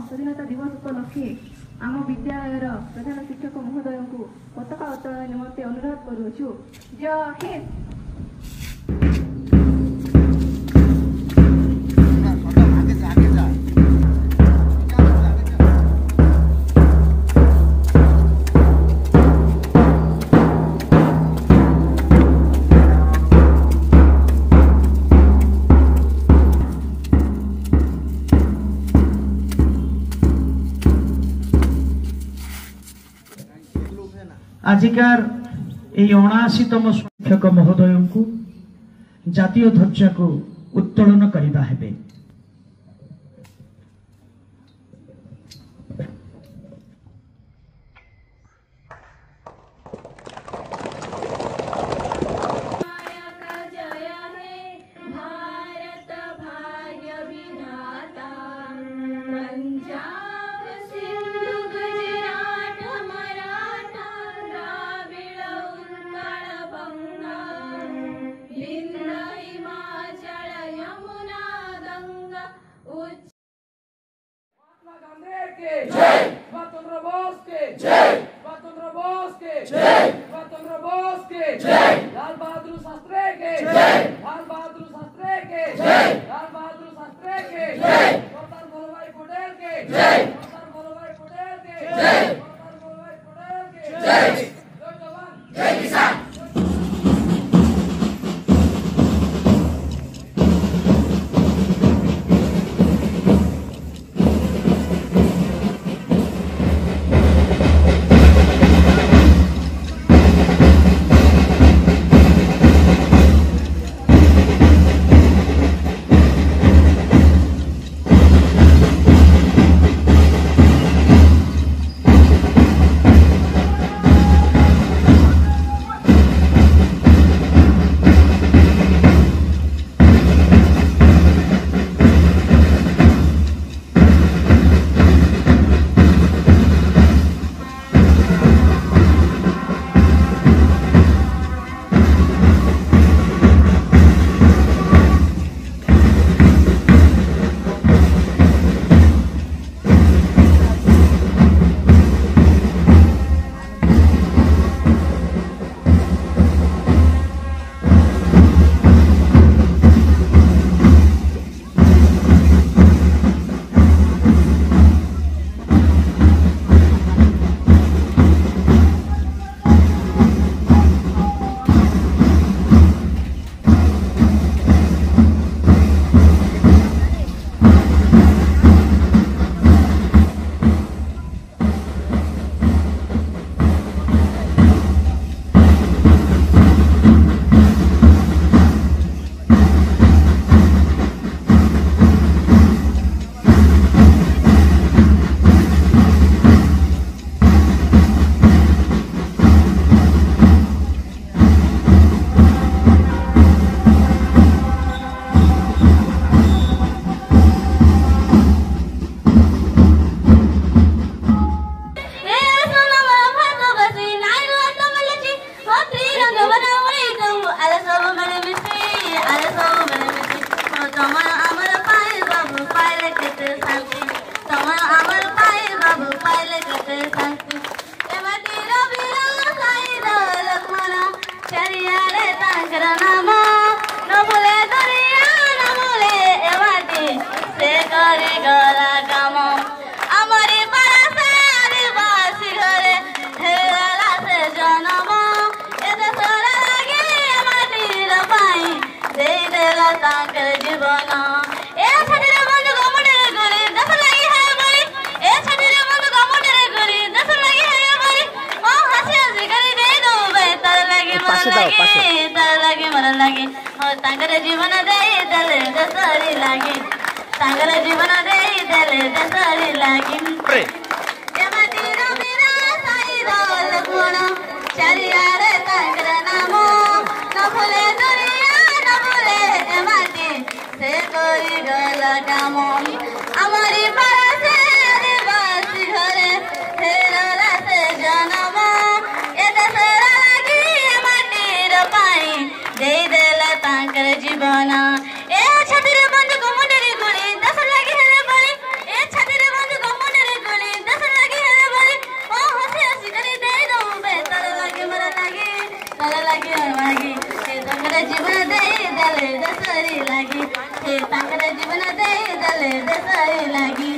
स्वाधीनता दिवस उपलक्षे आम विद्यालय प्रधान शिक्षक महोदय को पताका उत्तोलन निमंते अनुरोध करुछु। जय हिंद। आजिकार ये 79तम शिक्षक महोदय को जातीय ध्वजा को उत्तोलन करने हेबे। लाल बहादुर शास्त्री के जय। लाल बहादुर शास्त्री के जय। लाल बहादुर शास्त्री के जय। सरदार वल्लभभाई पटेल के जय। सरदार वल्लभभाई पटेल के जय। सरदार वल्लभभाई पटेल के जय। जय जवान जय किसान। जीवन दे दले दसरी लागे सांगर जीवन दे दले दसरी लागे एमाटी रबिरा साई रोल गुण चारियारे तांगर नामो न भूले दुनिया न भूले एमाटी से कोई गल कामो हमारी परसे आदिवासी घरे हेरला से जन्म ए दसरा लागी एमाटी र पाई दे देला तांकर जीवन ए छतिर बंधु को मुंडरी गुणी दस लागी हेरे बणी ए छतिर बंधु को ଲାଗି ମାଗି ସେ ତାଙ୍କର ଜୀବନ ଦେଇଦେଲେ ଦେଶରେ ଲାଗି ସେ ତାଙ୍କର ଜୀବନ ଦେଇଦେଲେ ଦେଶରେ ଲାଗି